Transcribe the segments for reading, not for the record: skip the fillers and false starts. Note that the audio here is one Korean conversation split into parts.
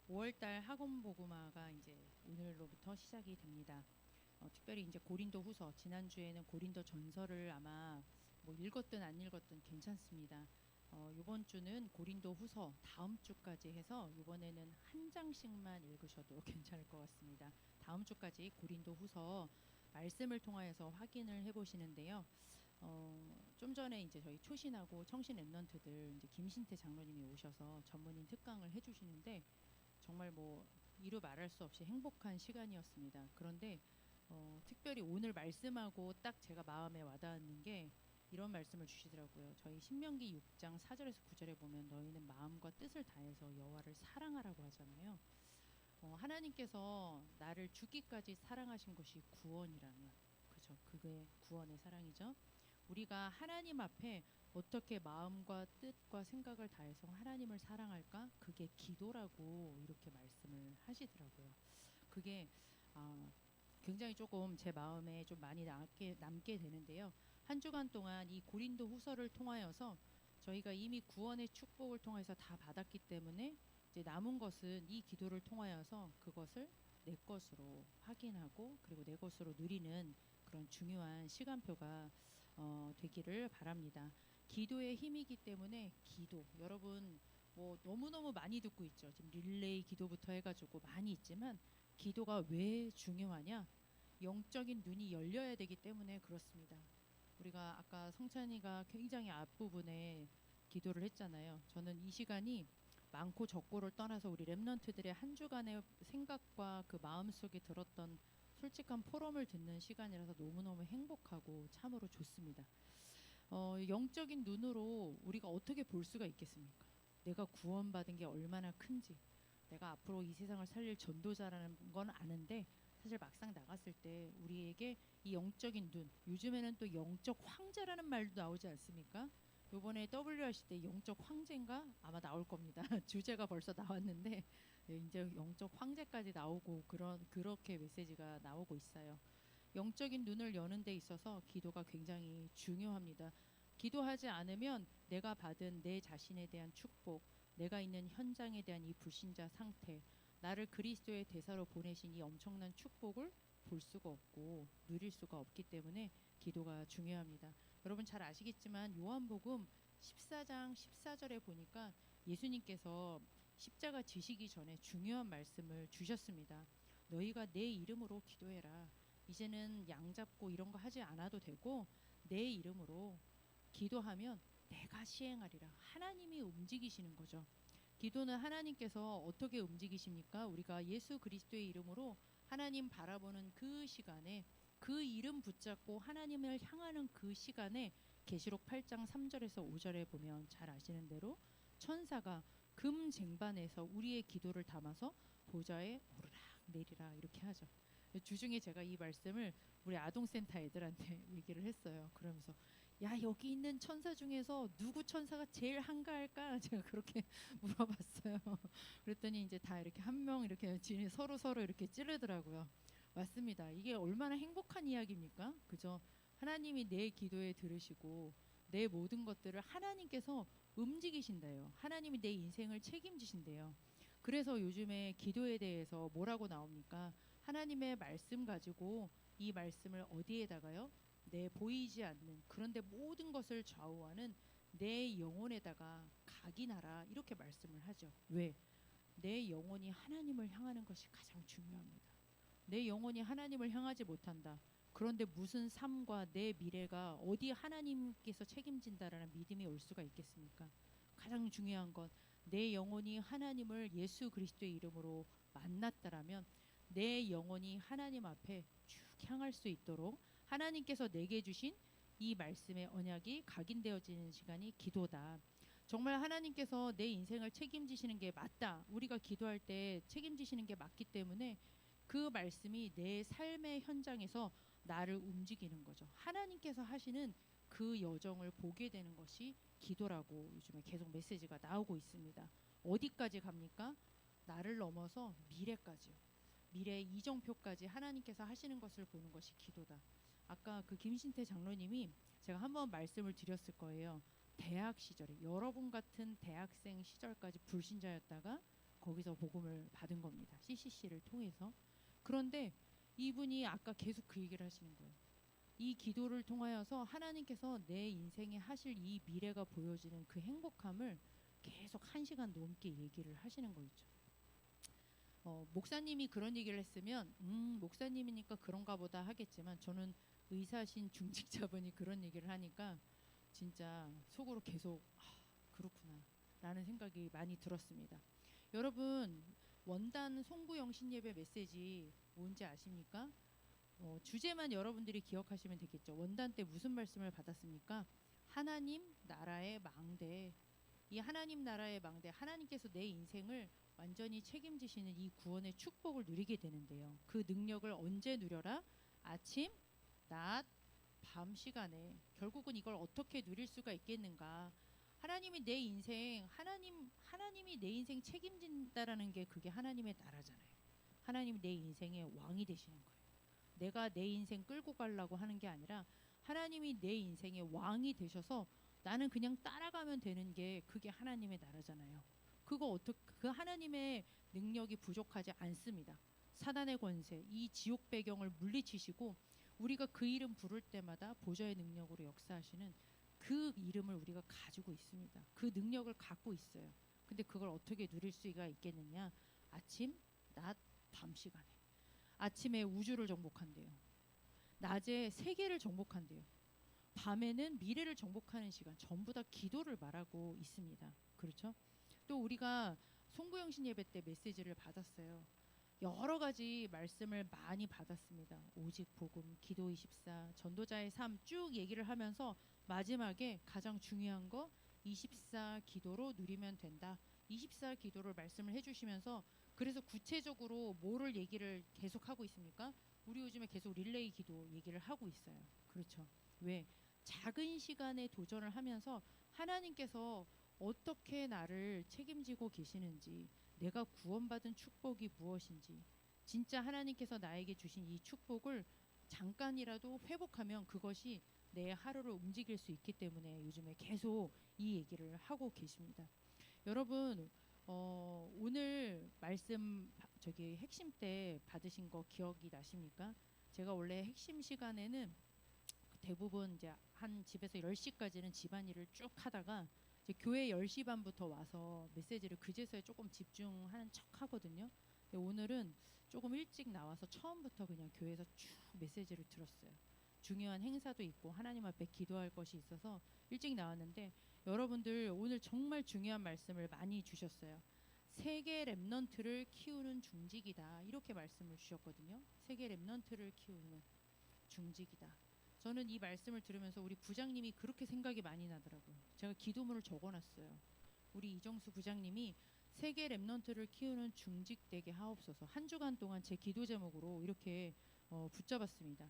5월달 학원 복음화가 이제 오늘로부터 시작이 됩니다. 특별히 이제 고린도 후서, 지난주에는 고린도 전서를 아마 뭐 읽었든 안 읽었든 괜찮습니다. 이번 주는 고린도 후서 다음 주까지 해서 이번에는 한 장씩만 읽으셔도 괜찮을 것 같습니다. 다음 주까지 고린도 후서 말씀을 통하여서 확인을 해보시는데요. 좀 전에 이제 저희 초신하고 청신 랩런트들 이제 김신태 장로님이 오셔서 전문인 특강을 해주시는데 정말 뭐 이루 말할 수 없이 행복한 시간이었습니다. 그런데 특별히 오늘 말씀하고 딱 제가 마음에 와닿는 게 이런 말씀을 주시더라고요. 저희 신명기 6장 4절에서 9절에 보면 너희는 마음과 뜻을 다해서 여호와를 사랑하라고 하잖아요. 하나님께서 나를 죽기까지 사랑하신 것이 구원이라면, 그죠? 그게 구원의 사랑이죠. 우리가 하나님 앞에 어떻게 마음과 뜻과 생각을 다해서 하나님을 사랑할까? 그게 기도라고 이렇게 말씀을 하시더라고요. 그게 아, 굉장히 조금 제 마음에 좀 많이 남게 되는데요. 한 주간 동안 이 고린도 후서를 통하여서 저희가 이미 구원의 축복을 통해서 다 받았기 때문에 이제 남은 것은 이 기도를 통하여서 그것을 내 것으로 확인하고 그리고 내 것으로 누리는 그런 중요한 시간표가 되기를 바랍니다. 기도의 힘이기 때문에 기도 여러분 뭐 너무너무 많이 듣고 있죠. 지금 릴레이 기도부터 해가지고 많이 있지만 기도가 왜 중요하냐? 영적인 눈이 열려야 되기 때문에 그렇습니다. 우리가 아까 성찬이가 굉장히 앞부분에 기도를 했잖아요. 저는 이 시간이 많고 적고를 떠나서 우리 랩런트들의 한 주간의 생각과 그 마음속에 들었던 솔직한 포럼을 듣는 시간이라서 너무너무 행복하고 참으로 좋습니다. 영적인 눈으로 우리가 어떻게 볼 수가 있겠습니까? 내가 구원받은 게 얼마나 큰지, 내가 앞으로 이 세상을 살릴 전도자라는 건 아는데 사실 막상 나갔을 때 우리에게 이 영적인 눈, 요즘에는 또 영적 황제라는 말도 나오지 않습니까? 요번에 WRC 때 영적 황제인가 아마 나올 겁니다. 주제가 벌써 나왔는데 이제 영적 황제까지 나오고 그렇게 메시지가 나오고 있어요. 영적인 눈을 여는 데 있어서 기도가 굉장히 중요합니다. 기도하지 않으면 내가 받은 내 자신에 대한 축복, 내가 있는 현장에 대한 이 불신자 상태, 나를 그리스도의 대사로 보내신 이 엄청난 축복을 볼 수가 없고 누릴 수가 없기 때문에 기도가 중요합니다. 여러분 잘 아시겠지만 요한복음 14장 14절에 보니까 예수님께서 십자가 지시기 전에 중요한 말씀을 주셨습니다. 너희가 내 이름으로 기도해라. 이제는 양 잡고 이런 거 하지 않아도 되고 내 이름으로 기도하면 내가 시행하리라. 하나님이 움직이시는 거죠. 기도는 하나님께서 어떻게 움직이십니까? 우리가 예수 그리스도의 이름으로 하나님 바라보는 그 시간에 그 이름 붙잡고 하나님을 향하는 그 시간에 계시록 8장 3절에서 5절에 보면 잘 아시는 대로 천사가 금 쟁반에서 우리의 기도를 담아서 보좌에 오르락 내리라 이렇게 하죠. 주중에 제가 이 말씀을 우리 아동센터 애들한테 얘기를 했어요. 그러면서 야 여기 있는 천사 중에서 누구 천사가 제일 한가할까? 제가 그렇게 물어봤어요. 그랬더니 이제 다 이렇게 한 명 이렇게 서로 이렇게 찌르더라고요. 맞습니다. 이게 얼마나 행복한 이야기입니까? 그죠? 하나님이 내 기도에 들으시고 내 모든 것들을 하나님께서 움직이신대요. 하나님이 내 인생을 책임지신대요. 그래서 요즘에 기도에 대해서 뭐라고 나옵니까? 하나님의 말씀 가지고 이 말씀을 어디에다가요? 내 보이지 않는 그런데 모든 것을 좌우하는 내 영혼에다가 각인하라 이렇게 말씀을 하죠. 왜? 내 영혼이 하나님을 향하는 것이 가장 중요합니다. 내 영혼이 하나님을 향하지 못한다. 그런데 무슨 삶과 내 미래가 어디 하나님께서 책임진다라는 믿음이 올 수가 있겠습니까? 가장 중요한 건 내 영혼이 하나님을 예수 그리스도의 이름으로 만났다라면 내 영혼이 하나님 앞에 쭉 향할 수 있도록 하나님께서 내게 주신 이 말씀의 언약이 각인되어지는 시간이 기도다. 정말 하나님께서 내 인생을 책임지시는 게 맞다. 우리가 기도할 때 책임지시는 게 맞기 때문에 그 말씀이 내 삶의 현장에서 나를 움직이는 거죠. 하나님께서 하시는 그 여정을 보게 되는 것이 기도라고 요즘에 계속 메시지가 나오고 있습니다. 어디까지 갑니까? 나를 넘어서 미래까지요. 미래의 이정표까지 하나님께서 하시는 것을 보는 것이 기도다. 아까 그 김신태 장로님이 제가 한번 말씀을 드렸을 거예요. 대학 시절에 여러분 같은 대학생 시절까지 불신자였다가 거기서 복음을 받은 겁니다. CCC를 통해서. 그런데 이분이 아까 계속 그 얘기를 하시는 거예요. 이 기도를 통하여서 하나님께서 내 인생에 하실 이 미래가 보여지는 그 행복함을 계속 1시간 넘게 얘기를 하시는 거 있죠. 목사님이 그런 얘기를 했으면 목사님이니까 그런가 보다 하겠지만, 저는 의사신 중직자분이 그런 얘기를 하니까 진짜 속으로 계속 그렇구나 라는 생각이 많이 들었습니다. 여러분, 원단 송구영 신예배 메시지 뭔지 아십니까? 주제만 여러분들이 기억하시면 되겠죠. 원단 때 무슨 말씀을 받았습니까? 하나님 나라의 망대. 이 하나님 나라의 망대, 하나님께서 내 인생을 완전히 책임지시는 이 구원의 축복을 누리게 되는데요. 그 능력을 언제 누려라? 아침, 낮, 밤 시간에. 결국은 이걸 어떻게 누릴 수가 있겠는가? 하나님이 내 인생, 하나님이 내 인생 책임진다라는 게 그게 하나님의 나라잖아요. 하나님이 내 인생의 왕이 되시는 거예요. 내가 내 인생 끌고 가려고 하는 게 아니라 하나님이 내 인생의 왕이 되셔서 나는 그냥 따라가면 되는 게 그게 하나님의 나라잖아요. 그 하나님의 능력이 부족하지 않습니다. 사단의 권세, 이 지옥 배경을 물리치시고 우리가 그 이름 부를 때마다 보좌의 능력으로 역사하시는 그 이름을 우리가 가지고 있습니다. 그 능력을 갖고 있어요. 근데 그걸 어떻게 누릴 수가 있겠느냐? 아침, 낮, 밤 시간에. 아침에 우주를 정복한대요. 낮에 세계를 정복한대요. 밤에는 미래를 정복하는 시간, 전부 다 기도를 말하고 있습니다. 그렇죠? 또 우리가 송구영신 예배 때 메시지를 받았어요. 여러 가지 말씀을 많이 받았습니다. 오직 복음, 기도 24, 전도자의 삶 쭉 얘기를 하면서 마지막에 가장 중요한 거 24 기도로 누리면 된다. 24 기도를 말씀을 해주시면서, 그래서 구체적으로 뭐를 얘기를 계속 하고 있습니까? 우리 요즘에 계속 릴레이 기도 얘기를 하고 있어요. 그렇죠? 왜? 작은 시간에 도전을 하면서 하나님께서 어떻게 나를 책임지고 계시는지, 내가 구원받은 축복이 무엇인지, 진짜 하나님께서 나에게 주신 이 축복을 잠깐이라도 회복하면 그것이 내 하루를 움직일 수 있기 때문에 요즘에 계속 이 얘기를 하고 계십니다. 여러분, 오늘 말씀 핵심 때 받으신 거 기억이 나십니까? 제가 원래 핵심 시간에는 대부분 이제 한 집에서 10시까지는 집안일을 쭉 하다가 이제 교회 10시 반부터 와서 메시지를 그제서야 조금 집중하는 척 하거든요. 근데 오늘은 조금 일찍 나와서 처음부터 그냥 교회에서 쭉 메시지를 들었어요. 중요한 행사도 있고 하나님 앞에 기도할 것이 있어서 일찍 나왔는데, 여러분들 오늘 정말 중요한 말씀을 많이 주셨어요. 세계 렘넌트를 키우는 중직이다, 이렇게 말씀을 주셨거든요. 세계 렘넌트를 키우는 중직이다. 저는 이 말씀을 들으면서 우리 부장님이 그렇게 생각이 많이 나더라고요. 제가 기도문을 적어놨어요. 우리 이정수 부장님이 세계 렘넌트를 키우는 중직되게 하옵소서, 한 주간 동안 제 기도 제목으로 이렇게 붙잡았습니다.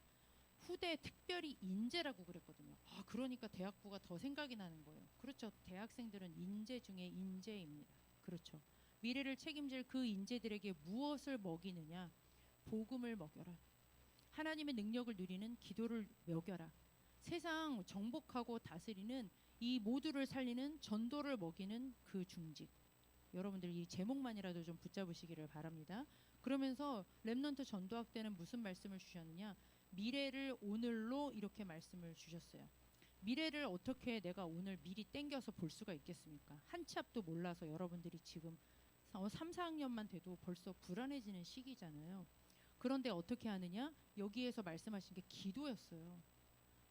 후대 특별히 인재라고 그랬거든요. 그러니까 대학부가 더 생각이 나는 거예요. 그렇죠. 대학생들은 인재 중에 인재입니다. 그렇죠. 미래를 책임질 그 인재들에게 무엇을 먹이느냐? 복음을 먹여라. 하나님의 능력을 누리는 기도를 먹여라. 세상 정복하고 다스리는 이 모두를 살리는 전도를 먹이는 그 중직. 여러분들 이 제목만이라도 좀 붙잡으시기를 바랍니다. 그러면서 렘넌트 전도학 때는 무슨 말씀을 주셨느냐? 미래를 오늘로, 이렇게 말씀을 주셨어요. 미래를 어떻게 내가 오늘 미리 땡겨서 볼 수가 있겠습니까? 한 치 앞도 몰라서 여러분들이 지금 3, 4학년만 돼도 벌써 불안해지는 시기잖아요. 그런데 어떻게 하느냐? 여기에서 말씀하신 게 기도였어요.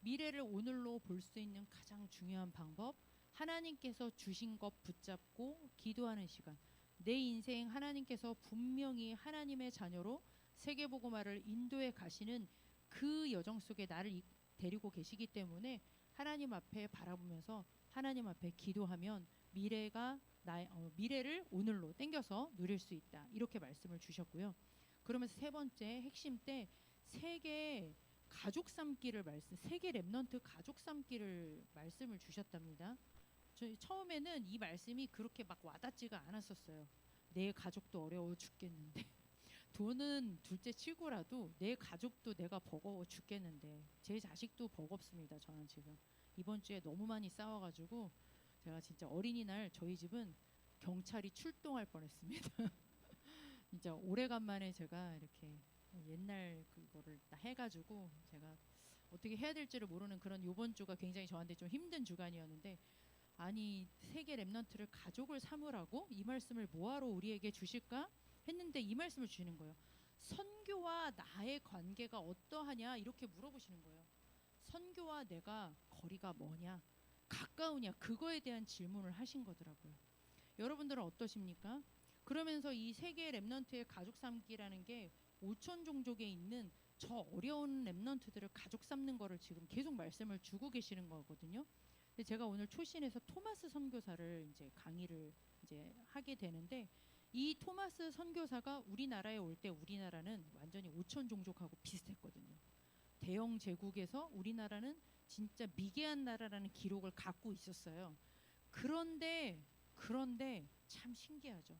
미래를 오늘로 볼 수 있는 가장 중요한 방법, 하나님께서 주신 것 붙잡고 기도하는 시간. 내 인생 하나님께서 분명히 하나님의 자녀로 세계복음화를 인도해 가시는 그 여정 속에 나를 데리고 계시기 때문에 하나님 앞에 바라보면서 하나님 앞에 기도하면 미래를 오늘로 땡겨서 누릴 수 있다, 이렇게 말씀을 주셨고요. 그러면서 세 번째 핵심 때 세계 가족 삼기를 세계 렘넌트 가족 삼기를 말씀을 주셨답니다. 저희 처음에는 이 말씀이 그렇게 막 와닿지가 않았었어요. 내 가족도 어려워 죽겠는데 돈은 둘째 치고라도 내 가족도 내가 버거워 죽겠는데, 제 자식도 버겁습니다. 저는 지금 이번 주에 너무 많이 싸워가지고 제가 진짜 어린이날 저희 집은 경찰이 출동할 뻔했습니다. 진짜 오래간만에 제가 이렇게 옛날 그거를 다 해가지고 제가 어떻게 해야 될지를 모르는 그런 요번 주가 굉장히 저한테 좀 힘든 주간이었는데, 아니 세계 렘넌트를 가족을 삼으라고 이 말씀을 뭐하러 우리에게 주실까 했는데 이 말씀을 주시는 거예요. 선교와 나의 관계가 어떠하냐 이렇게 물어보시는 거예요. 선교와 내가 거리가 뭐냐, 가까우냐, 그거에 대한 질문을 하신 거더라고요. 여러분들은 어떠십니까? 그러면서 이 세계 렘넌트의 가족 삼기라는 게 5천 종족에 있는 저 어려운 렘넌트들을 가족 삼는 거를 지금 계속 말씀을 주고 계시는 거거든요. 근데 제가 오늘 초신에서 토마스 선교사를 이제 강의를 이제 하게 되는데, 이 토마스 선교사가 우리나라에 올 때 우리나라는 완전히 5천 종족하고 비슷했거든요. 대영 제국에서 우리나라는 진짜 미개한 나라라는 기록을 갖고 있었어요. 그런데 참 신기하죠.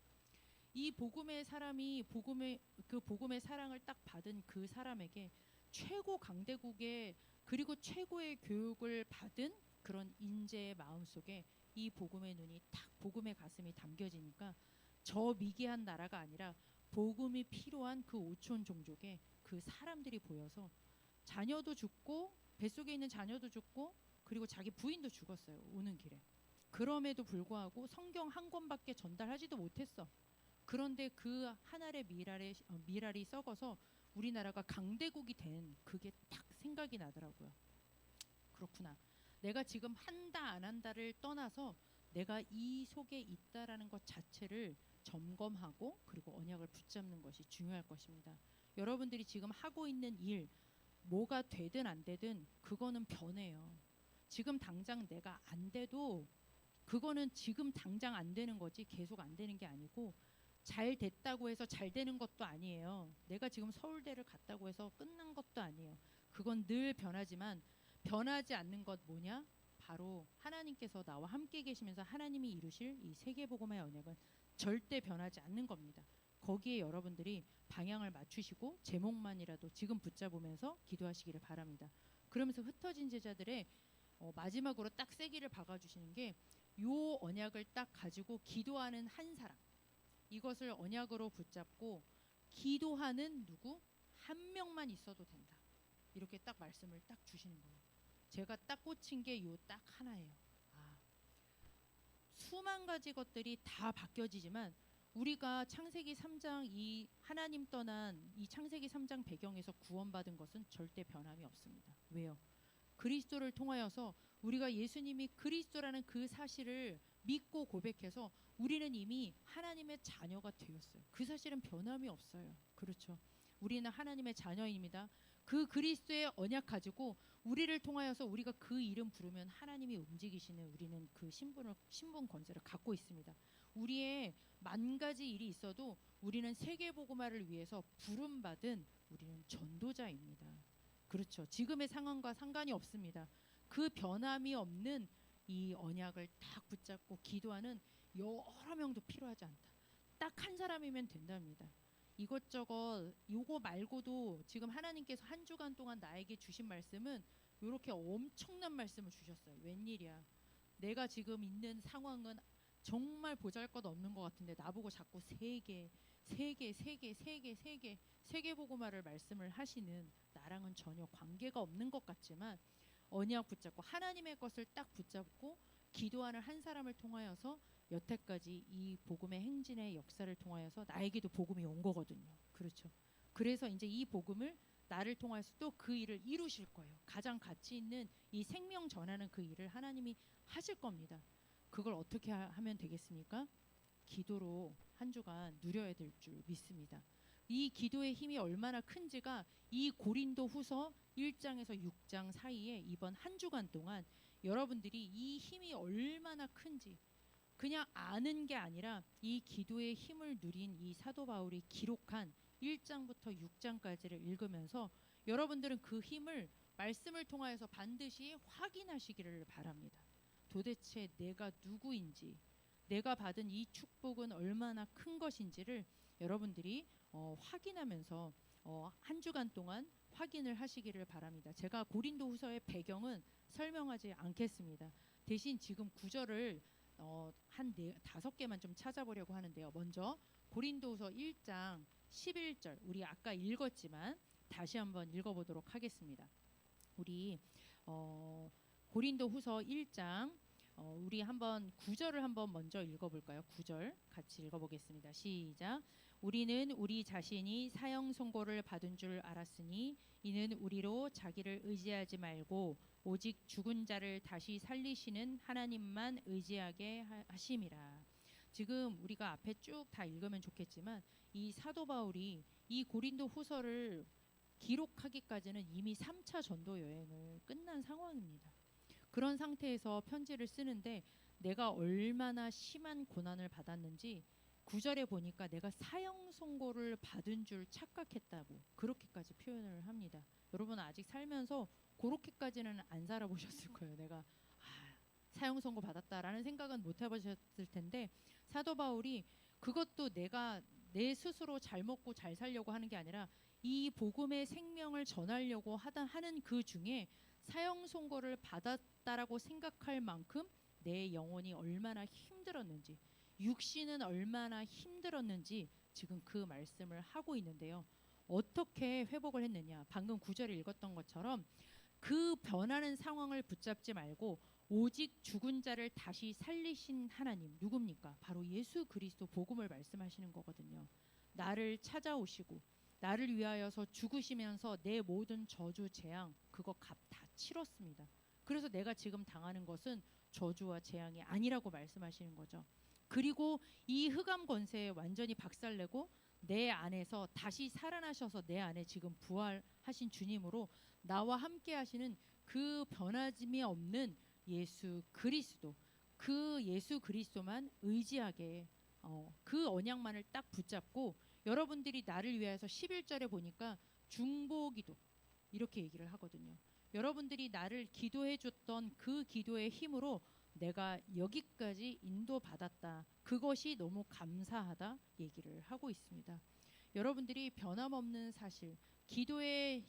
이 복음의 사람이 복음의 사랑을 딱 받은 그 사람에게 최고 강대국의 그리고 최고의 교육을 받은 그런 인재의 마음속에 이 복음의 눈이 딱 복음의 가슴이 담겨지니까 저 미개한 나라가 아니라 복음이 필요한 그 5천 종족에 그 사람들이 보여서 자녀도 죽고 뱃속에 있는 자녀도 죽고 그리고 자기 부인도 죽었어요. 오는 길에. 그럼에도 불구하고 성경 한 권밖에 전달하지도 못했어. 그런데 그 한 알의 미랄이 썩어서 우리나라가 강대국이 된 그게 딱 생각이 나더라고요. 그렇구나. 내가 지금 한다 안 한다를 떠나서 내가 이 속에 있다라는 것 자체를 점검하고 그리고 언약을 붙잡는 것이 중요할 것입니다. 여러분들이 지금 하고 있는 일 뭐가 되든 안 되든 그거는 변해요. 지금 당장 내가 안 돼도 그거는 지금 당장 안 되는 거지 계속 안 되는 게 아니고, 잘 됐다고 해서 잘 되는 것도 아니에요. 내가 지금 서울대를 갔다고 해서 끝난 것도 아니에요. 그건 늘 변하지만 변하지 않는 것 뭐냐? 바로 하나님께서 나와 함께 계시면서 하나님이 이루실 이 세계복음의 언약은 절대 변하지 않는 겁니다. 거기에 여러분들이 방향을 맞추시고 제목만이라도 지금 붙잡으면서 기도하시기를 바랍니다. 그러면서 흩어진 제자들의 마지막으로 딱 세기를 박아주시는 게 요 언약을 딱 가지고 기도하는 한 사람, 이것을 언약으로 붙잡고 기도하는 누구? 한 명만 있어도 된다. 이렇게 딱 말씀을 딱 주시는 거예요. 제가 딱 꽂힌 게 요 딱 하나예요. 수만 가지 것들이 다 바뀌어지지만 우리가 창세기 3장 이 하나님 떠난 이 창세기 3장 배경에서 구원받은 것은 절대 변함이 없습니다. 왜요? 그리스도를 통하여서 우리가 예수님이 그리스도라는 그 사실을 믿고 고백해서 우리는 이미 하나님의 자녀가 되었어요. 그 사실은 변함이 없어요. 그렇죠? 우리는 하나님의 자녀입니다. 그 그리스도의 언약 가지고 우리를 통하여서 우리가 그 이름 부르면 하나님이 움직이시는 우리는 그 신분 권세를 갖고 있습니다. 우리의 만 가지 일이 있어도 우리는 세계복음화를 위해서 부름받은 우리는 전도자입니다. 그렇죠. 지금의 상황과 상관이 없습니다. 그 변함이 없는 이 언약을 딱 붙잡고 기도하는 여러 명도 필요하지 않다. 딱 한 사람이면 된답니다. 이것저것 요거 말고도 지금 하나님께서 한 주간 동안 나에게 주신 말씀은 이렇게 엄청난 말씀을 주셨어요. 웬일이야. 내가 지금 있는 상황은 정말 보잘것없는 것 같은데 나보고 자꾸 세계복음화를 말씀을 하시는, 나랑은 전혀 관계가 없는 것 같지만 언약 붙잡고 하나님의 것을 딱 붙잡고 기도하는 한 사람을 통하여서 여태까지 이 복음의 행진의 역사를 통하여서 나에게도 복음이 온 거거든요. 그렇죠. 그래서 이제 이 복음을 나를 통해서 또 그 일을 이루실 거예요. 가장 가치 있는 이 생명 전하는 그 일을 하나님이 하실 겁니다. 그걸 어떻게 하면 되겠습니까? 기도로 한 주간 누려야 될 줄 믿습니다. 이 기도의 힘이 얼마나 큰지가 이 고린도 후서 1장에서 6장 사이에 이번 한 주간 동안 여러분들이 이 힘이 얼마나 큰지 그냥 아는 게 아니라 이 기도의 힘을 누린 이 사도 바울이 기록한 1장부터 6장까지를 읽으면서 여러분들은 그 힘을 말씀을 통하여서 반드시 확인하시기를 바랍니다. 도대체 내가 누구인지, 내가 받은 이 축복은 얼마나 큰 것인지를 여러분들이 확인하면서 한 주간 동안 확인을 하시기를 바랍니다. 제가 고린도 후서의 배경은 설명하지 않겠습니다. 대신 지금 구절을 한 5개만 좀 찾아보려고 하는데요. 먼저 고린도후서 1장 11절, 우리 아까 읽었지만 다시 한번 읽어보도록 하겠습니다. 우리 고린도후서 1장 우리 한번 9절을 한번 먼저 읽어볼까요? 9절 같이 읽어보겠습니다. 시작. 우리는 우리 자신이 사형 선고를 받은 줄 알았으니 이는 우리로 자기를 의지하지 말고 오직 죽은 자를 다시 살리시는 하나님만 의지하게 하심이라. 지금 우리가 앞에 쭉 다 읽으면 좋겠지만 이 사도 바울이 이 고린도 후서를 기록하기까지는 이미 3차 전도 여행을 끝난 상황입니다. 그런 상태에서 편지를 쓰는데 내가 얼마나 심한 고난을 받았는지 9절에 보니까 내가 사형 선고를 받은 줄 착각했다고 그렇게까지 표현을 합니다. 여러분 아직 살면서 그렇게까지는 안 살아보셨을 거예요. 내가 사형 선고 받았다라는 생각은 못 해보셨을 텐데 사도 바울이 그것도 내가 내 스스로 잘 먹고 잘 살려고 하는 게 아니라 이 복음의 생명을 전하려고 하는 그 중에 사형 선고를 받았다라고 생각할 만큼 내 영혼이 얼마나 힘들었는지, 육신은 얼마나 힘들었는지 지금 그 말씀을 하고 있는데요. 어떻게 회복을 했느냐? 방금 9절에 읽었던 것처럼 그 변하는 상황을 붙잡지 말고 오직 죽은 자를 다시 살리신 하나님, 누굽니까? 바로 예수 그리스도 복음을 말씀하시는 거거든요. 나를 찾아오시고 나를 위하여서 죽으시면서 내 모든 저주 재앙 그거 값 다 치렀습니다. 그래서 내가 지금 당하는 것은 저주와 재앙이 아니라고 말씀하시는 거죠. 그리고 이 흑암 권세에 완전히 박살내고 내 안에서 다시 살아나셔서 내 안에 지금 부활하신 주님으로 나와 함께 하시는 그 변함이 없는 예수 그리스도, 그 예수 그리스도만 의지하게 그 언약만을 딱 붙잡고 여러분들이 나를 위해서 11절에 보니까 중보기도 이렇게 얘기를 하거든요. 여러분들이 나를 기도해 줬던 그 기도의 힘으로 내가 여기까지 인도받았다. 그것이 너무 감사하다 얘기를 하고 있습니다. 여러분들이 변함없는 사실, 기도의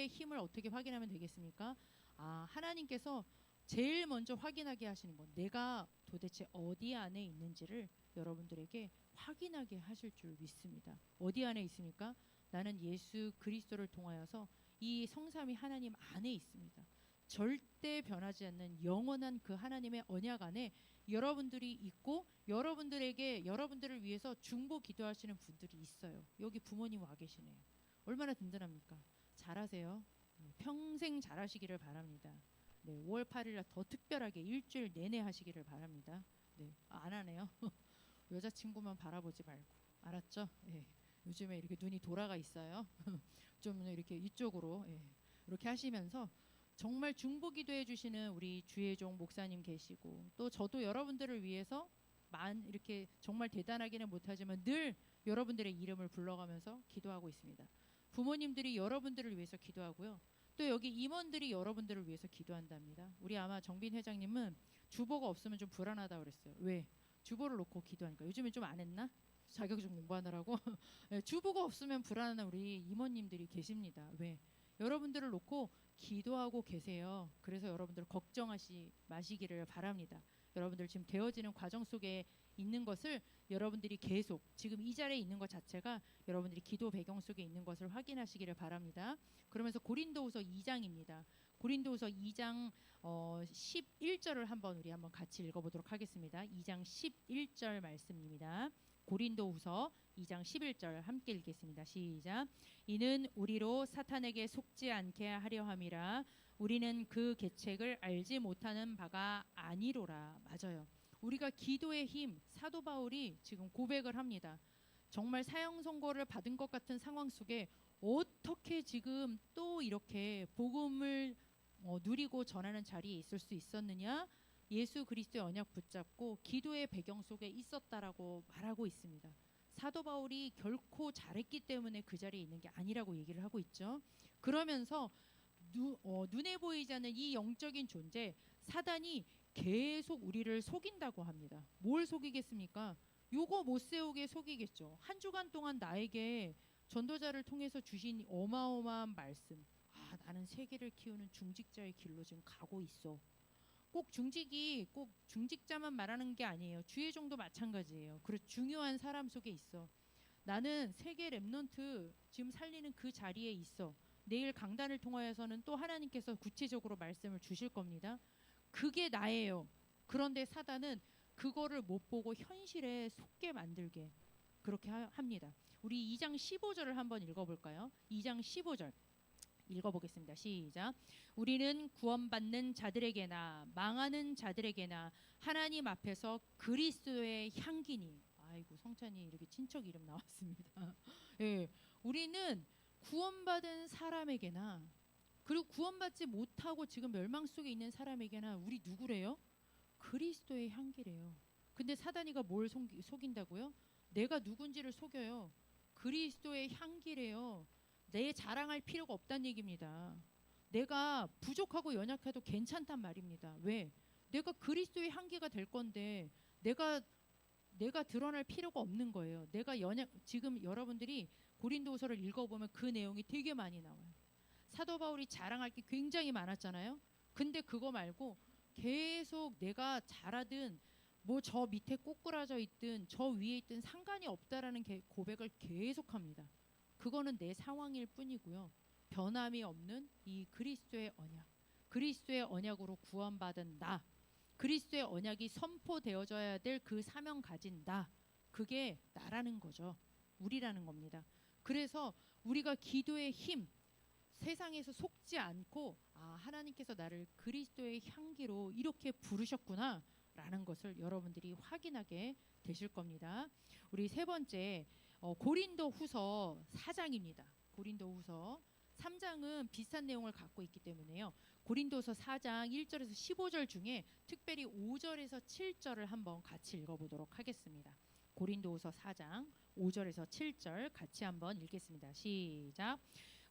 힘을 어떻게 확인하면 되겠습니까? 하나님께서 제일 먼저 확인하게 하시는 건 내가 도대체 어디 안에 있는지를 여러분들에게 확인하게 하실 줄 믿습니다. 어디 안에 있습니까? 나는 예수 그리스도를 통하여서 이 성삼위 하나님 안에 있습니다. 절대 변하지 않는 영원한 그 하나님의 언약 안에 여러분들이 있고 여러분들을 위해서 중보 기도하시는 분들이 있어요. 여기 부모님 와 계시네요. 얼마나 든든합니까? 잘하세요. 평생 잘하시기를 바랍니다. 네, 5월 8일 더 특별하게 일주일 내내 하시기를 바랍니다. 네, 안 하네요. 여자친구만 바라보지 말고 알았죠? 네, 요즘에 이렇게 눈이 돌아가 있어요. 좀 이렇게 이쪽으로 이렇게 하시면서 정말 중보기도해 주시는 우리 주혜종 목사님 계시고 또 저도 여러분들을 위해서 이렇게 정말 대단하기는 못하지만 늘 여러분들의 이름을 불러가면서 기도하고 있습니다. 부모님들이 여러분들을 위해서 기도하고요. 또 여기 임원들이 여러분들을 위해서 기도한답니다. 우리 아마 정빈 회장님은 주보가 없으면 좀 불안하다고 그랬어요. 왜? 주보를 놓고 기도하니까. 요즘에 좀 안 했나? 자격증 공부하느라고. 네, 주보가 없으면 불안한 우리 임원님들이 계십니다. 왜? 여러분들을 놓고 기도하고 계세요. 그래서 여러분들 걱정하지 마시기를 바랍니다. 여러분들 지금 되어지는 과정 속에 있는 것을 여러분들이 계속 지금 이 자리에 있는 것 자체가 여러분들이 기도 배경 속에 있는 것을 확인하시기를 바랍니다. 그러면서 고린도후서 2장입니다. 고린도후서 2장 11절을 한번 같이 읽어보도록 하겠습니다. 2장 11절 말씀입니다. 고린도후서 2장 11절 함께 읽겠습니다. 시작. 이는 우리로 사탄에게 속지 않게 하려 함이라. 우리는 그 계책을 알지 못하는 바가 아니로라. 맞아요. 우리가 기도의 힘, 사도 바울이 지금 고백을 합니다. 정말 사형 선고를 받은 것 같은 상황 속에 어떻게 지금 또 이렇게 복음을 누리고 전하는 자리에 있을 수 있었느냐? 예수 그리스도의 언약 붙잡고 기도의 배경 속에 있었다라고 말하고 있습니다. 사도 바울이 결코 잘했기 때문에 그 자리에 있는 게 아니라고 얘기를 하고 있죠. 그러면서 눈에 보이지 않는 이 영적인 존재 사단이 계속 우리를 속인다고 합니다. 뭘 속이겠습니까? 요거 못 세우게 속이겠죠. 한 주간 동안 나에게 전도자를 통해서 주신 어마어마한 말씀. 나는 세계를 키우는 중직자의 길로 지금 가고 있어. 꼭 중직이 꼭 중직자만 말하는 게 아니에요. 주의종도 마찬가지예요. 그리고 중요한 사람 속에 있어. 나는 세계 렘넌트 지금 살리는 그 자리에 있어. 내일 강단을 통하여서는 또 하나님께서 구체적으로 말씀을 주실 겁니다. 그게 나예요. 그런데 사단은 그거를 못 보고 현실에 속게 만들게 그렇게 합니다. 우리 2장 15절을 한번 읽어볼까요? 2장 15절 읽어보겠습니다. 시작. 우리는 구원받는 자들에게나 망하는 자들에게나 하나님 앞에서 그리스도의 향기니. 아이고 성찬이 이렇게 친척 이름 나왔습니다. 예, 우리는 구원받은 사람에게나 그리고 구원받지 못하고 지금 멸망 속에 있는 사람에게나 우리 누구래요? 그리스도의 향기래요. 근데 사단이가 뭘 속인다고요? 내가 누군지를 속여요. 그리스도의 향기래요. 내 자랑할 필요가 없다는 얘기입니다. 내가 부족하고 연약해도 괜찮단 말입니다. 왜? 내가 그리스도의 향기가 될 건데 내가 드러날 필요가 없는 거예요. 내가 지금 여러분들이 고린도후서를 읽어보면 그 내용이 되게 많이 나와요. 사도 바울이 자랑할 게 굉장히 많았잖아요. 근데 그거 말고 계속 내가 잘하든 뭐 저 밑에 꼬꾸라져 있든 저 위에 있든 상관이 없다라는 고백을 계속합니다. 그거는 내 상황일 뿐이고요. 변함이 없는 이 그리스도의 언약, 그리스도의 언약으로 구원받은 나, 그리스도의 언약이 선포되어져야 될 그 사명 가진 나, 그게 나라는 거죠. 우리라는 겁니다. 그래서 우리가 기도의 힘, 세상에서 속지 않고 하나님께서 나를 그리스도의 향기로 이렇게 부르셨구나 라는 것을 여러분들이 확인하게 되실 겁니다. 우리 세 번째 고린도후서 4장입니다. 고린도후서 3장은 비슷한 내용을 갖고 있기 때문에요. 고린도서 4장 1절에서 15절 중에 특별히 5절에서 7절을 한번 같이 읽어보도록 하겠습니다. 고린도후서 4장 5절에서 7절 같이 한번 읽겠습니다. 시작.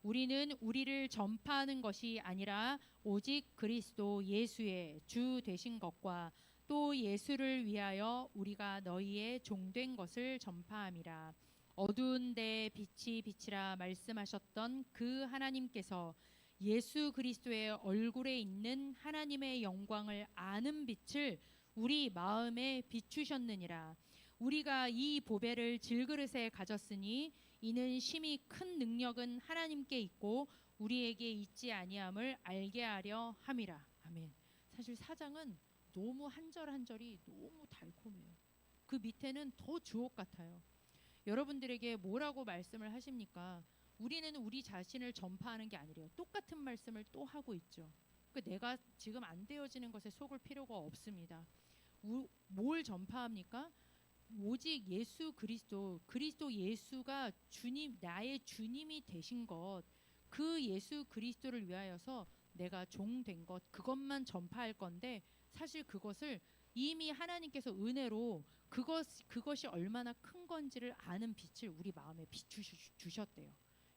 우리는 우리를 전파하는 것이 아니라 오직 그리스도 예수의 주 되신 것과 또 예수를 위하여 우리가 너희의 종된 것을 전파함이라. 어두운 데 빛이 비치라 말씀하셨던 그 하나님께서 예수 그리스도의 얼굴에 있는 하나님의 영광을 아는 빛을 우리 마음에 비추셨느니라. 우리가 이 보배를 질그릇에 가졌으니 이는 심히 큰 능력은 하나님께 있고 우리에게 있지 아니함을 알게 하려 함이라. 아멘. 사실 4장은 너무 한 절 한 절이 너무 달콤해요. 그 밑에는 더 주옥 같아요. 여러분들에게 뭐라고 말씀을 하십니까? 우리는 우리 자신을 전파하는 게 아니래요. 똑같은 말씀을 또 하고 있죠. 그러니까 내가 지금 안 되어지는 것에 속을 필요가 없습니다. 뭘 전파합니까? 오직 예수 그리스도 예수가 주님, 나의 주님이 되신 것, 그 예수 그리스도를 위하여서 내가 종된 것, 그것만 전파할 건데 사실 그것을 이미 하나님께서 은혜로 그것이 얼마나 큰 건지를 아는 빛을 우리 마음에 비추셨대요.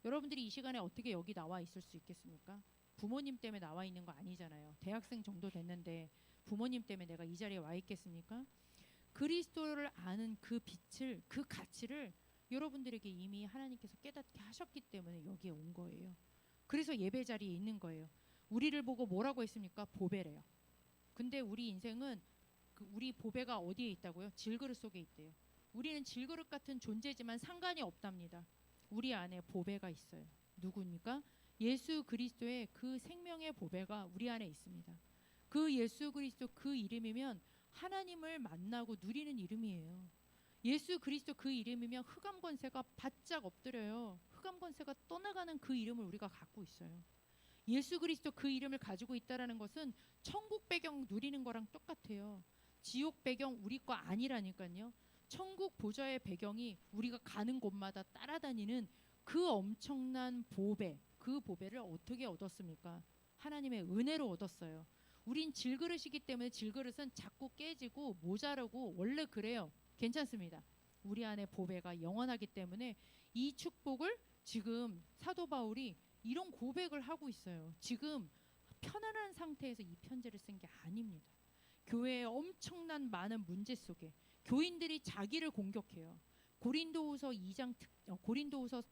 여러분들이 이 시간에 어떻게 여기 나와 있을 수 있겠습니까? 부모님 때문에 나와 있는 거 아니잖아요. 대학생 정도 됐는데 부모님 때문에 내가 이 자리에 와 있겠습니까? 그리스도를 아는 그 빛을, 그 가치를 여러분들에게 이미 하나님께서 깨닫게 하셨기 때문에 여기에 온 거예요. 그래서 예배 자리에 있는 거예요. 우리를 보고 뭐라고 했습니까? 보배래요. 근데 우리 인생은 우리 보배가 어디에 있다고요? 질그릇 속에 있대요. 우리는 질그릇 같은 존재지만 상관이 없답니다. 우리 안에 보배가 있어요. 누구입니까? 예수 그리스도의 그 생명의 보배가 우리 안에 있습니다. 그 예수 그리스도 그 이름이면 하나님을 만나고 누리는 이름이에요. 예수 그리스도 그 이름이면 흑암 권세가 바짝 엎드려요. 흑암 권세가 떠나가는 그 이름을 우리가 갖고 있어요. 예수 그리스도 그 이름을 가지고 있다라는 것은 천국 배경 누리는 거랑 똑같아요. 지옥 배경 우리 거 아니라니까요. 천국 보좌의 배경이 우리가 가는 곳마다 따라다니는 그 엄청난 보배, 그 보배를 어떻게 얻었습니까? 하나님의 은혜로 얻었어요. 우린 질그릇이기 때문에 질그릇은 자꾸 깨지고 모자라고 원래 그래요. 괜찮습니다. 우리 안에 보배가 영원하기 때문에 이 축복을 지금 사도 바울이 이런 고백을 하고 있어요. 지금 편안한 상태에서 이 편지를 쓴 게 아닙니다. 교회의 엄청난 많은 문제 속에 교인들이 자기를 공격해요. 고린도후서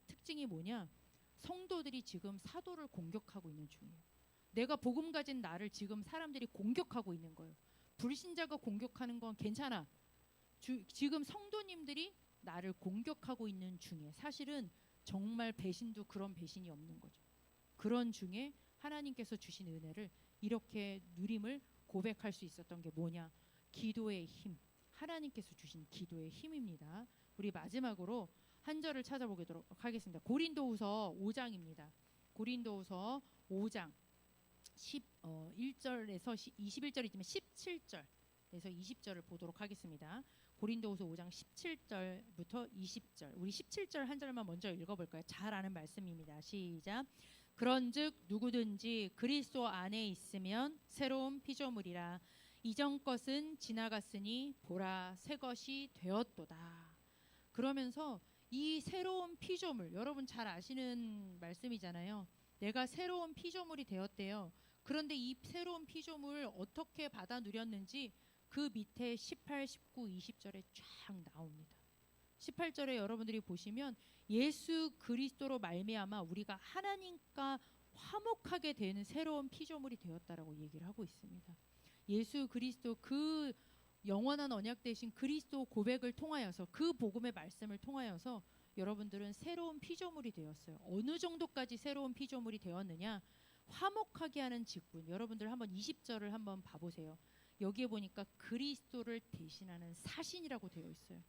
특징이 뭐냐? 성도들이 지금 사도를 공격하고 있는 중이에요. 내가 복음 가진 나를 지금 사람들이 공격하고 있는 거예요. 불신자가 공격하는 건 괜찮아. 지금 성도님들이 나를 공격하고 있는 중에 사실은 정말 배신도 그런 배신이 없는 거죠. 그런 중에 하나님께서 주신 은혜를 이렇게 누림을 고백할 수 있었던 게 뭐냐? 기도의 힘. 하나님께서 주신 기도의 힘입니다. 우리 마지막으로 한 절을 찾아보도록 하겠습니다. 고린도후서 5장입니다. 고린도후서 5장 1절에서 21절이지만 17절에서 20절을 보도록 하겠습니다. 고린도후서 5장 17절부터 20절. 우리 17절 한 절만 먼저 읽어볼까요? 잘 아는 말씀입니다. 시작. 그런즉 누구든지 그리스도 안에 있으면 새로운 피조물이라. 이전 것은 지나갔으니 보라 새 것이 되었도다. 그러면서 이 새로운 피조물, 여러분 잘 아시는 말씀이잖아요. 내가 새로운 피조물이 되었대요. 그런데 이 새로운 피조물 어떻게 받아 누렸는지 그 밑에 18, 19, 20절에 쫙 나옵니다. 18절에 여러분들이 보시면 예수 그리스도로 말미암아 우리가 하나님과 화목하게 되는 새로운 피조물이 되었다라고 얘기를 하고 있습니다. 예수 그리스도 그 영원한 언약 되신 그리스도 고백을 통하여서 그 복음의 말씀을 통하여서 여러분들은 새로운 피조물이 되었어요. 어느 정도까지 새로운 피조물이 되었느냐? 화목하게 하는 직분. 여러분들 한번 20절을 한번 봐보세요. 여기에 보니까 그리스도를 대신하는 사신이라고 되어 있어요.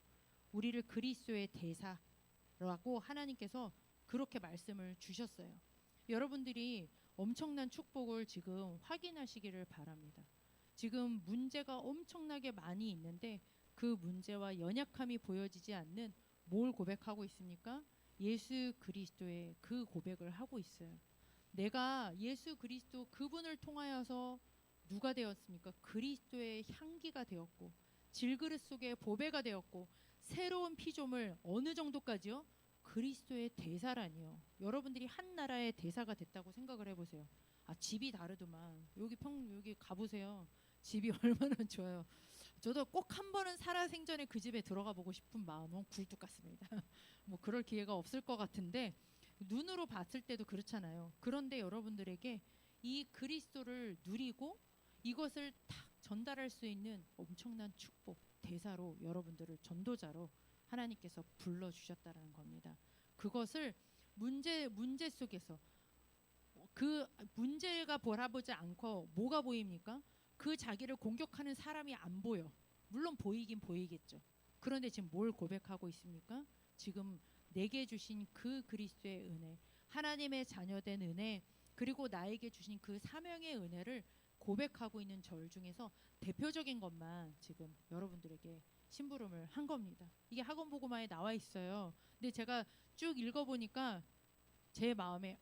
우리를 그리스도의 대사라고 하나님께서 그렇게 말씀을 주셨어요. 여러분들이 엄청난 축복을 지금 확인하시기를 바랍니다. 지금 문제가 엄청나게 많이 있는데 그 문제와 연약함이 보여지지 않는 뭘 고백하고 있습니까? 예수 그리스도의 그 고백을 하고 있어요. 내가 예수 그리스도 그분을 통하여서 누가 되었습니까? 그리스도의 향기가 되었고 질그릇 속에 보배가 되었고 새로운 피조물 어느 정도까지요? 그리스도의 대사라니요. 여러분들이 한 나라의 대사가 됐다고 생각을 해보세요. 아, 집이 다르더만. 여기 가보세요. 집이 얼마나 좋아요. 저도 꼭 한 번은 살아생전에 그 집에 들어가 보고 싶은 마음은 굴뚝 같습니다. 뭐 그럴 기회가 없을 것 같은데 눈으로 봤을 때도 그렇잖아요. 그런데 여러분들에게 이 그리스도를 누리고 이것을 탁 전달할 수 있는 엄청난 축복, 대사로 여러분들을 전도자로 하나님께서 불러주셨다는 겁니다. 그것을 문제 속에서 그 문제가 바라보지 않고 뭐가 보입니까? 그 자기를 공격하는 사람이 안 보여. 물론 보이긴 보이겠죠. 그런데 지금 뭘 고백하고 있습니까? 지금 내게 주신 그 그리스도의 은혜, 하나님의 자녀된 은혜, 그리고 나에게 주신 그 사명의 은혜를 고백하고 있는 절 중에서 대표적인 것만 지금 여러분들에게 심부름을 한 겁니다. 이게 학원 보고마에 나와 있어요. 근데 제가 쭉 읽어보니까 제 마음에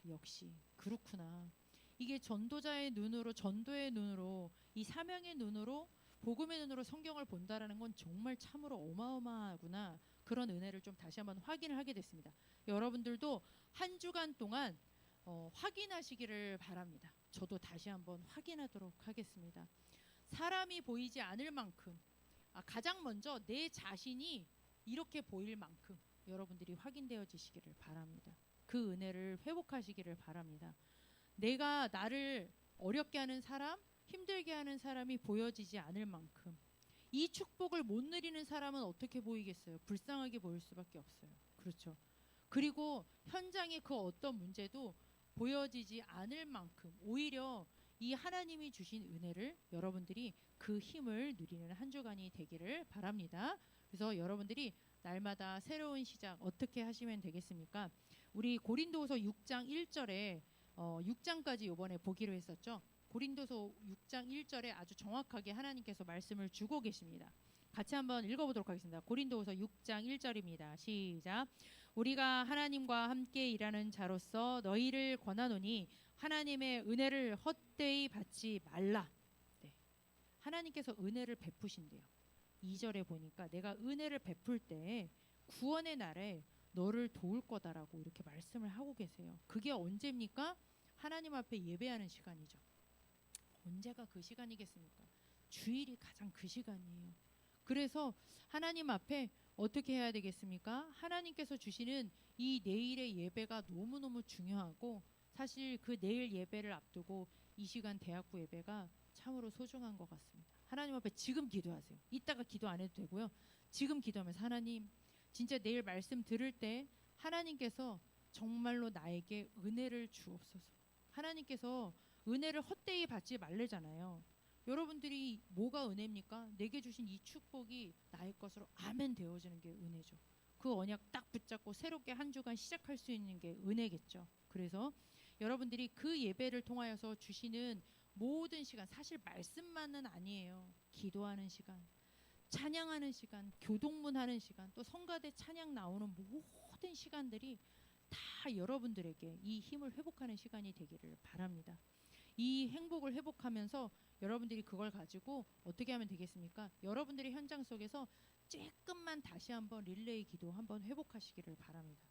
역시 그렇구나. 이게 전도자의 눈으로, 전도의 눈으로, 이 사명의 눈으로, 복음의 눈으로 성경을 본다라는 건 정말 참으로 어마어마하구나. 그런 은혜를 좀 다시 한번 확인을 하게 됐습니다. 여러분들도 한 주간 동안 확인하시기를 바랍니다. 저도 다시 한번 확인하도록 하겠습니다. 사람이 보이지 않을 만큼, 가장 먼저 내 자신이 이렇게 보일 만큼 여러분들이 확인되어지시기를 바랍니다. 그 은혜를 회복하시기를 바랍니다. 내가 나를 어렵게 하는 사람, 힘들게 하는 사람이 보여지지 않을 만큼 이 축복을 못 누리는 사람은 어떻게 보이겠어요? 불쌍하게 보일 수밖에 없어요. 그렇죠. 그리고 현장의 그 어떤 문제도 보여지지 않을 만큼 오히려 이 하나님이 주신 은혜를 여러분들이 그 힘을 누리는 한 주간이 되기를 바랍니다. 그래서 여러분들이 날마다 새로운 시작 어떻게 하시면 되겠습니까? 우리 고린도후서 6장 1절에 6장까지 이번에 보기로 했었죠. 고린도서 6장 1절에 아주 정확하게 하나님께서 말씀을 주고 계십니다. 같이 한번 읽어보도록 하겠습니다. 고린도후서 6장 1절입니다. 시작. 우리가 하나님과 함께 일하는 자로서 너희를 권하노니 하나님의 은혜를 헛되이 받지 말라. 네. 하나님께서 은혜를 베푸신대요. 2절에 보니까 내가 은혜를 베풀 때 구원의 날에 너를 도울 거다라고 이렇게 말씀을 하고 계세요. 그게 언제입니까? 하나님 앞에 예배하는 시간이죠. 언제가 그 시간이겠습니까? 주일이 가장 그 시간이에요. 그래서 하나님 앞에 어떻게 해야 되겠습니까? 하나님께서 주시는 이 내일의 예배가 너무너무 중요하고 사실 그 내일 예배를 앞두고 이 시간 대학부 예배가 참으로 소중한 것 같습니다. 하나님 앞에 지금 기도하세요. 이따가 기도 안 해도 되고요. 지금 기도하면서 하나님, 진짜 내일 말씀 들을 때 하나님께서 정말로 나에게 은혜를 주옵소서. 하나님께서 은혜를 헛되이 받지 말래잖아요. 여러분들이 뭐가 은혜입니까? 내게 주신 이 축복이 나의 것으로 아멘 되어지는 게 은혜죠. 그 언약 딱 붙잡고 새롭게 한 주간 시작할 수 있는 게 은혜겠죠. 그래서 여러분들이 그 예배를 통하여서 주시는 모든 시간, 사실 말씀만은 아니에요. 기도하는 시간, 찬양하는 시간, 교동문하는 시간, 또 성가대 찬양 나오는 모든 시간들이 다 여러분들에게 이 힘을 회복하는 시간이 되기를 바랍니다. 이 행복을 회복하면서 여러분들이 그걸 가지고 어떻게 하면 되겠습니까? 여러분들의 현장 속에서 조금만 다시 한번 릴레이 기도 한번 회복하시기를 바랍니다.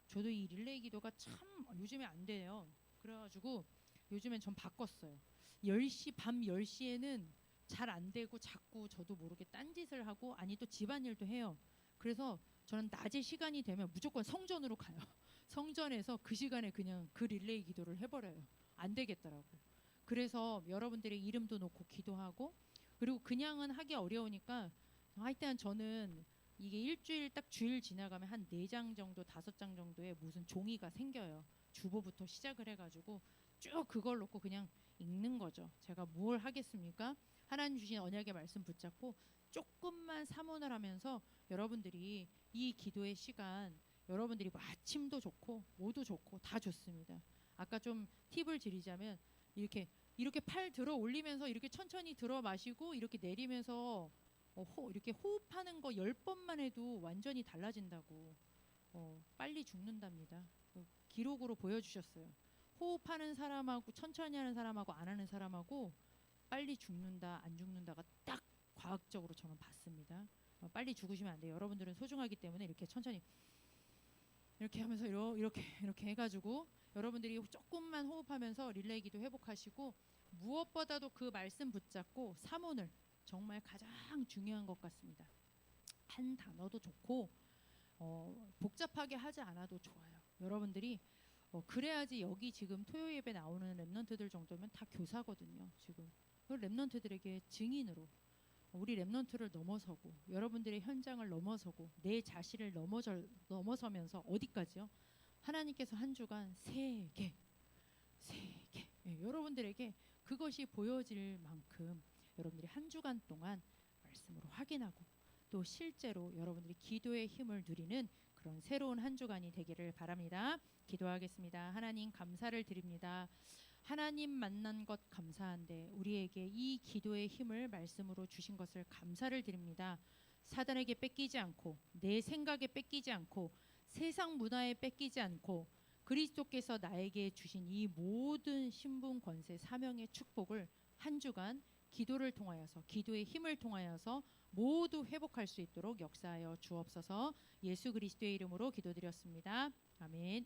저도 이 릴레이 기도가 참 요즘에 안 돼요. 그래가지고 요즘엔 전 바꿨어요. 10시, 밤 10시에는 잘 안 되고 자꾸 저도 모르게 딴짓을 하고, 아니 또 집안일도 해요. 그래서 저는 낮에 시간이 되면 무조건 성전으로 가요. 성전에서 그 시간에 그냥 그 릴레이 기도를 해버려요. 안 되겠더라고요. 그래서 여러분들의 이름도 놓고 기도하고, 그리고 그냥은 하기 어려우니까 하여튼 저는 이게 일주일 딱 주일 지나가면 한 4장 정도 5장 정도의 무슨 종이가 생겨요. 주보부터 시작을 해가지고 쭉 그걸 놓고 그냥 읽는 거죠. 제가 뭘 하겠습니까? 하나님 주신 언약의 말씀 붙잡고 조금만 사모를 하면서 여러분들이 이 기도의 시간, 여러분들이 뭐 아침도 좋고 뭐도 좋고 다 좋습니다. 아까 좀 팁을 드리자면 이렇게 팔 들어 올리면서 이렇게 천천히 들어 마시고 이렇게 내리면서 이렇게 호흡하는 거 10번만 해도 완전히 달라진다고, 빨리 죽는답니다. 기록으로 보여주셨어요. 호흡하는 사람하고 천천히 하는 사람하고 안 하는 사람하고 빨리 죽는다 안 죽는다가 딱 과학적으로 저는 봤습니다. 빨리 죽으시면 안 돼요. 여러분들은 소중하기 때문에 이렇게 천천히 이렇게 하면서 이렇게 해가지고 여러분들이 조금만 호흡하면서 릴레이 기도 회복하시고, 무엇보다도 그 말씀 붙잡고 사모늘 정말 가장 중요한 것 같습니다. 한 단어도 좋고 복잡하게 하지 않아도 좋아요. 여러분들이 그래야지 여기 지금 토요 예배 나오는 랩런트들 정도면 다 교사거든요. 지금 그 랩런트들에게 증인으로 우리 랩런트를 넘어서고 여러분들의 현장을 넘어서고 내 자신을 넘어서면서 어디까지요? 하나님께서 한 주간 3개 여러분들에게 그것이 보여질 만큼 여러분들이 한 주간 동안 말씀으로 확인하고 또 실제로 여러분들이 기도의 힘을 누리는 그런 새로운 한 주간이 되기를 바랍니다. 기도하겠습니다. 하나님 감사를 드립니다. 하나님 만난 것 감사한데 우리에게 이 기도의 힘을 말씀으로 주신 것을 감사를 드립니다. 사단에게 뺏기지 않고 내 생각에 뺏기지 않고 세상 문화에 뺏기지 않고 그리스도께서 나에게 주신 이 모든 신분 권세 사명의 축복을 한 주간 기도를 통하여서 기도의 힘을 통하여서 모두 회복할 수 있도록 역사하여 주옵소서. 예수 그리스도의 이름으로 기도드렸습니다. 아멘.